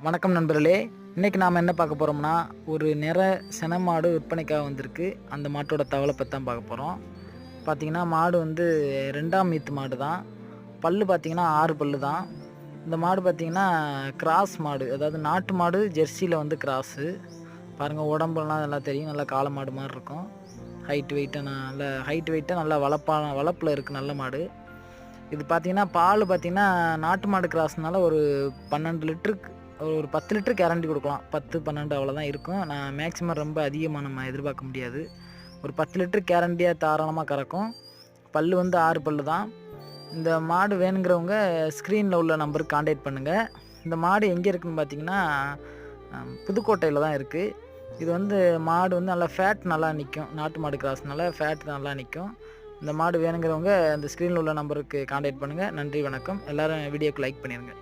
வணக்கம் நண்பர்களே. இன்றைக்கி நாம் என்ன பார்க்க போகிறோம்னா, ஒரு சென மாடு விற்பனைக்காக வந்திருக்கு. அந்த மாட்டோட தகவலை பற்றி தான் பார்க்க போகிறோம். பார்த்திங்கன்னா மாடு வந்து 2ஆம் ஈத்து மாடு தான். பல்லு பார்த்திங்கன்னா 6 பல்லு தான். இந்த மாடு பார்த்திங்கன்னா கிராஸ் மாடு, அதாவது நாட்டு மாடு ஜெர்சியில் வந்து கிராஸு. பாருங்கள், உடம்புலாம் நல்லா தெரியும், நல்லா காளை மாடு மாதிரி இருக்கும். ஹைட் வெயிட்டாக நல்லா வளப்பில் இருக்குது நல்ல மாடு. இது பார்த்திங்கன்னா பால் பார்த்திங்கன்னா நாட்டு மாடு கிராஸ்னால ஒரு 12 லிட்டருக்கு ஒரு 10 லிட்டர் கேரண்டி கொடுக்கலாம். 10, 12 அவ்வளோதான் இருக்கும். நான் மேக்ஸிமம் ரொம்ப அதிகமாக நம்ம எதிர்பார்க்க முடியாது. ஒரு 10 லிட்டர் கேரண்டியாக தாராளமாக கறக்கும். பல்லு வந்து 6 பல்லு தான். இந்த மாடு வேணுங்கிறவங்க ஸ்க்ரீனில் உள்ள நம்பருக்கு காண்டாக்ட் பண்ணுங்கள். இந்த மாடு எங்கே இருக்குதுன்னு பார்த்தீங்கன்னா புதுக்கோட்டையில் தான் இருக்குது. இது வந்து மாடு வந்து நல்லா ஃபேட் நல்லா நிற்கும். நாட்டு மாடு கிராஸ்னால ஃபேட் நல்லா நிற்கும். இந்த மாடு வேணுங்கிறவங்க அந்த ஸ்க்ரீனில் உள்ள நம்பருக்கு காண்டாக்ட் பண்ணுங்கள். நன்றி, வணக்கம். எல்லோரும் வீடியோக்கு லைக் பண்ணிடுங்க.